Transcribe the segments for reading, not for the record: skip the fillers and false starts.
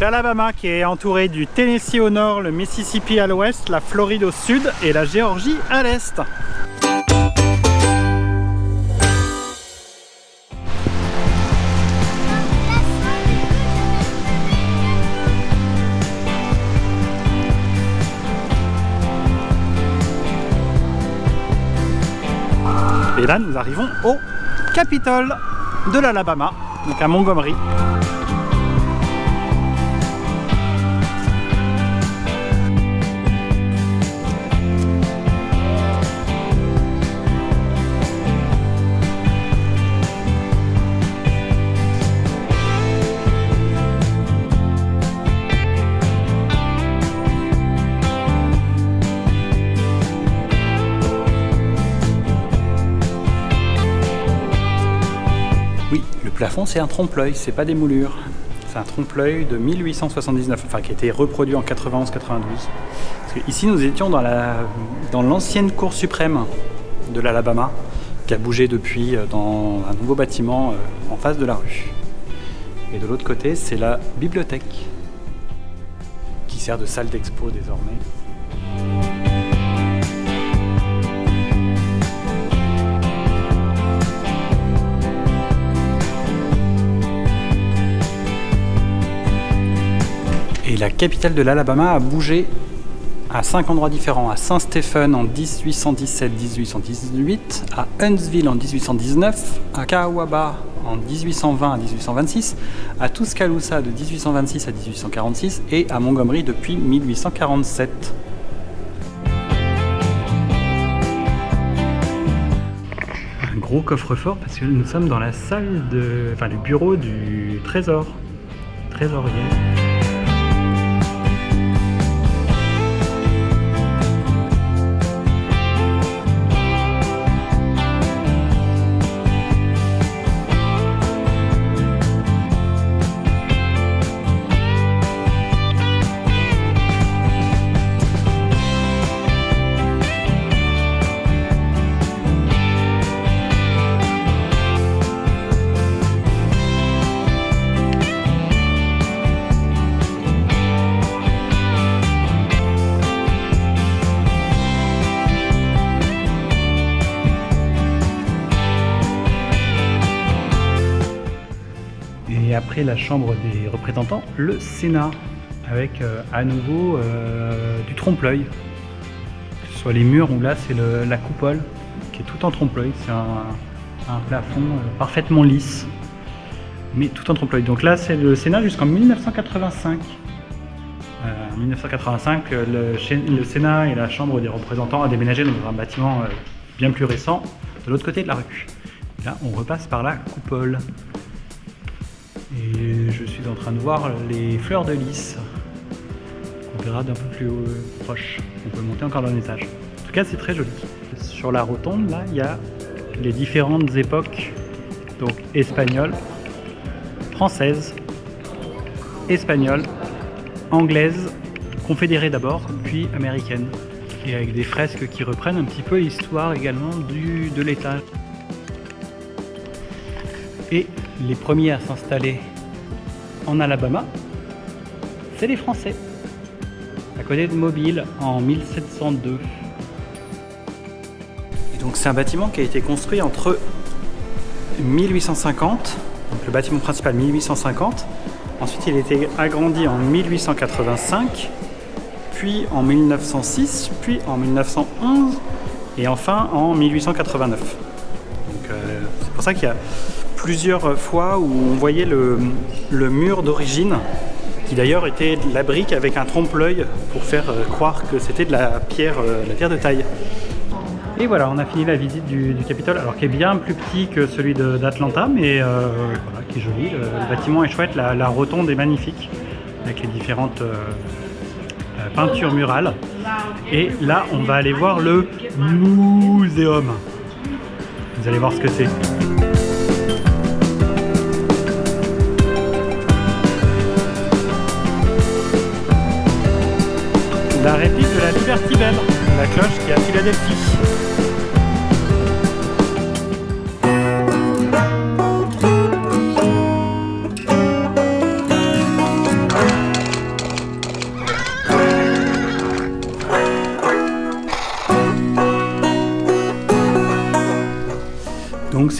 l'Alabama qui est entouré du Tennessee au nord, le Mississippi à l'ouest, la Floride au sud et la Géorgie à l'est. Et là, nous arrivons au Capitole de l'Alabama, donc à Montgomery. Le plafond, c'est un trompe-l'œil, c'est pas des moulures. C'est un trompe-l'œil de 1879, enfin qui a été reproduit en 91-92. Parce que ici, nous étions dans l'ancienne cour suprême de l'Alabama, qui a bougé depuis dans un nouveau bâtiment en face de la rue. Et de l'autre côté, c'est la bibliothèque, qui sert de salle d'expo désormais. Et la capitale de l'Alabama a bougé à 5 endroits différents, à Saint-Stephen en 1817-1818, à Huntsville en 1819, à Cahawba en 1820 à 1826, à Tuscaloosa de 1826 à 1846 et à Montgomery depuis 1847. Un gros coffre-fort parce que nous sommes dans la salle le bureau du trésorier. Et après la Chambre des représentants, le Sénat, avec à nouveau du trompe-l'œil. Que ce soit les murs ou là c'est la coupole qui est tout en trompe-l'œil. C'est un plafond parfaitement lisse, mais tout en trompe-l'œil. Donc là c'est le Sénat jusqu'en 1985. En 1985, le Sénat et la Chambre des représentants ont déménagé dans un bâtiment bien plus récent de l'autre côté de la rue. Et là on repasse par la coupole. Et je suis en train de voir les fleurs de lys. On verra d'un peu plus haut, proche. On peut monter encore d'un étage. En tout cas, c'est très joli. Sur la rotonde, là, il y a les différentes époques. Donc, espagnole, française, espagnole, anglaise, confédérée d'abord, puis américaine. Et avec des fresques qui reprennent un petit peu l'histoire également de l'État. Et les premiers à s'installer en Alabama, c'est les Français, à côté de Mobile en 1702. Et donc c'est un bâtiment qui a été construit entre 1850, donc le bâtiment principal 1850, ensuite il a été agrandi en 1885, puis en 1906, puis en 1911 et enfin en 1889. Donc c'est pour ça qu'il y a plusieurs fois où on voyait le mur d'origine, qui d'ailleurs était de la brique avec un trompe-l'œil pour faire croire que c'était de la pierre de taille. Et voilà, on a fini la visite du Capitole, alors qui est bien plus petit que celui d'Atlanta, mais voilà, qui est joli. Le bâtiment est chouette, la rotonde est magnifique, avec les différentes peintures murales. Et là, on va aller voir le muséum. Vous allez voir ce que c'est. La réplique de la Liberty Bell, la cloche qui est à Philadelphie.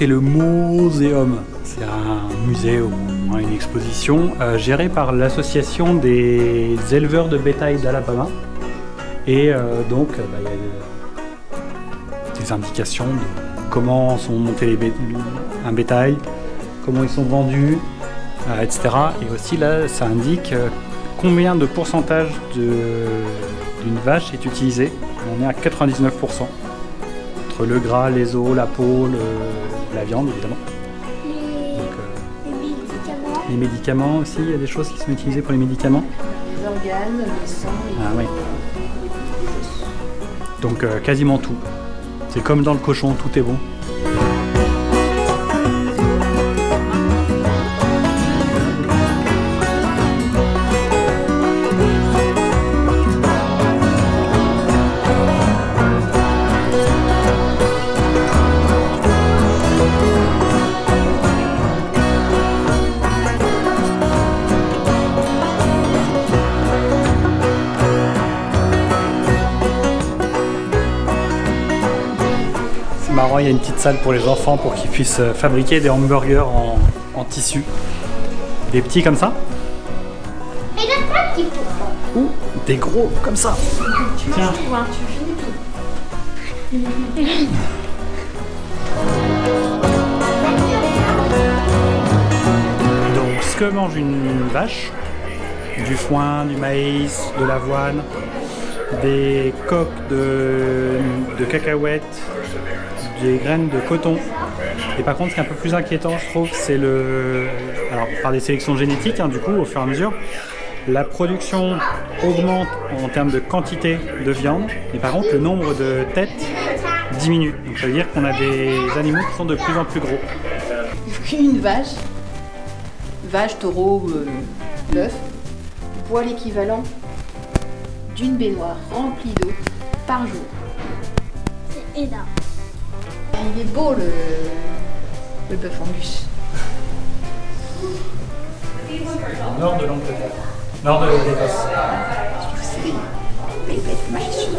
c'est le Muséum. C'est un musée ou une exposition gérée par l'association des éleveurs de bétail d'Alabama. Et donc, il y a des indications de comment sont montés un bétail, comment ils sont vendus, etc. Et aussi là, ça indique combien de pourcentage d'une vache est utilisé. On est à 99%. Entre le gras, les os, la peau, la viande évidemment. Les médicaments. Les médicaments aussi, il y a des choses qui sont utilisées pour les médicaments. Les organes, le sang et oui. Donc quasiment tout. C'est comme dans le cochon, tout est bon. Marrant, il y a une petite salle pour les enfants pour qu'ils puissent fabriquer des hamburgers en tissu. Des petits comme ça. Et le pas qui faut. Ou des gros comme ça. Tiens. tout, hein, tu finis tout. Donc ce que mange une vache, du foin, du maïs, de l'avoine, des coques de cacahuètes, des graines de coton. Et par contre, ce qui est un peu plus inquiétant, je trouve, c'est alors par des sélections génétiques, du coup, au fur et à mesure, la production augmente en termes de quantité de viande, et par contre, le nombre de têtes diminue. Donc ça veut dire qu'on a des animaux qui sont de plus en plus gros. Une vache, taureau, bœuf, boit l'équivalent d'une baignoire remplie d'eau par jour. C'est énorme. Il est beau le bœuf angus. Nord de l'Angleterre. Nord de l'Écosse. Je trouve que c'est des bêtes majestueuses.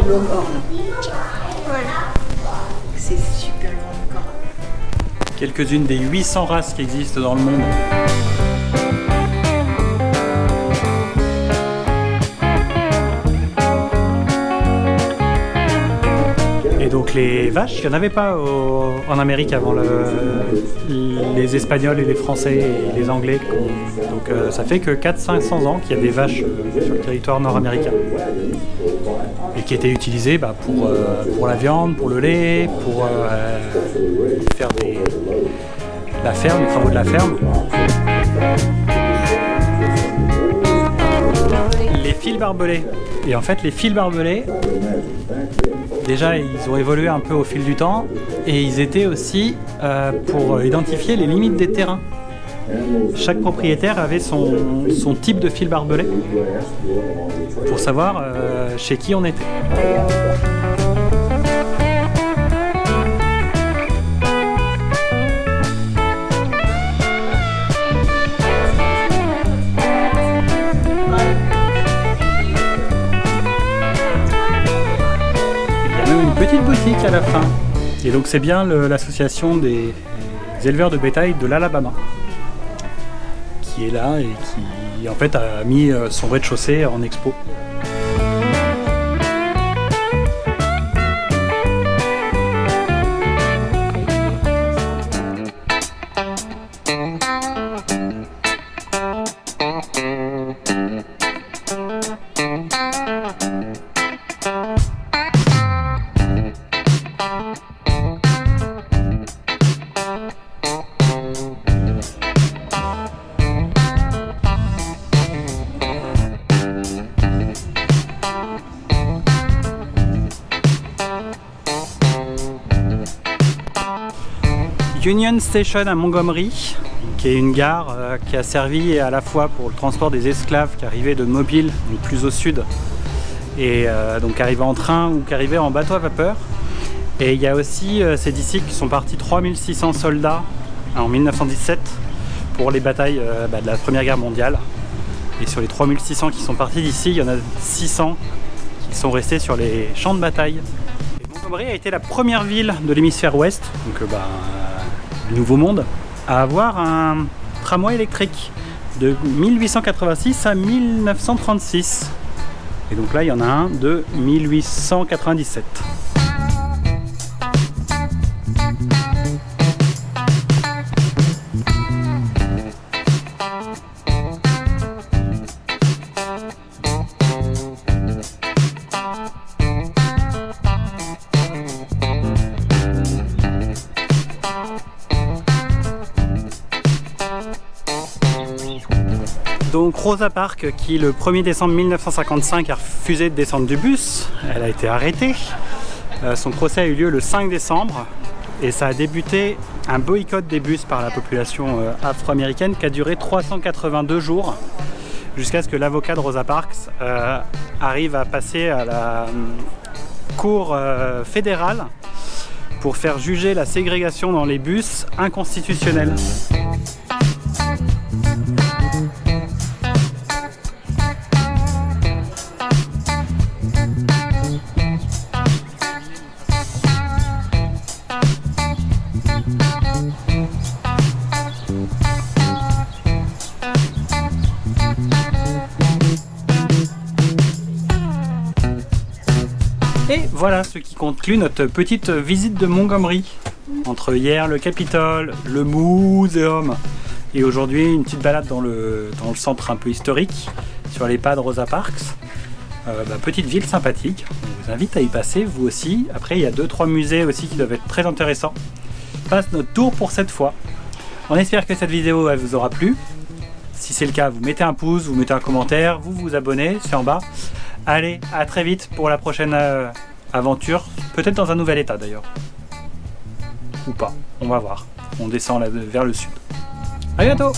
Le longhorn. Voilà. C'est super grand encore. Quelques-unes des 800 races qui existent dans le monde. Et donc les vaches, il n'y en avait pas en Amérique avant les Espagnols et les Français et les Anglais. Donc ça fait que 400-500 ans qu'il y a des vaches sur le territoire nord-américain. Et qui étaient utilisées pour la viande, pour le lait, pour faire la ferme, les travaux de la ferme. Les fils barbelés. Et en fait, les fils barbelés, déjà, ils ont évolué un peu au fil du temps et ils étaient aussi pour identifier les limites des terrains. Chaque propriétaire avait son type de fil barbelé pour savoir chez qui on était. Petite boutique à la fin. Et donc c'est bien l'association des éleveurs de bétail de l'Alabama qui est là et qui en fait a mis son rez-de-chaussée en expo. Union Station à Montgomery, qui est une gare qui a servi à la fois pour le transport des esclaves qui arrivaient de Mobile, donc plus au sud, et donc qui arrivaient en train ou qui arrivaient en bateau à vapeur. Et il y a aussi, c'est d'ici qui sont partis 3600 soldats en 1917 pour les batailles de la Première Guerre mondiale. Et sur les 3600 qui sont partis d'ici, il y en a 600 qui sont restés sur les champs de bataille. Et Montgomery a été la première ville de l'hémisphère ouest, donc du Nouveau Monde, à avoir un tramway électrique de 1886 à 1936. Et donc là, il y en a un de 1897. Donc Rosa Parks, qui le 1er décembre 1955 a refusé de descendre du bus, elle a été arrêtée. Son procès a eu lieu le 5 décembre et ça a débuté un boycott des bus par la population afro-américaine qui a duré 382 jours jusqu'à ce que l'avocat de Rosa Parks arrive à passer à la cour fédérale pour faire juger la ségrégation dans les bus inconstitutionnelle. Et voilà ce qui conclut notre petite visite de Montgomery. Entre hier le Capitole, le Muséum et aujourd'hui une petite balade dans le centre un peu historique sur les pas de Rosa Parks. Petite ville sympathique, on vous invite à y passer vous aussi. Après il y a 2-3 musées aussi qui doivent être très intéressants. On passe notre tour pour cette fois. On espère que cette vidéo elle vous aura plu. Si c'est le cas, vous mettez un pouce, vous mettez un commentaire, vous vous abonnez, c'est en bas. Allez, à très vite pour la prochaine aventure, peut-être dans un nouvel état d'ailleurs. Ou pas, on va voir. On descend là vers le sud. À bientôt!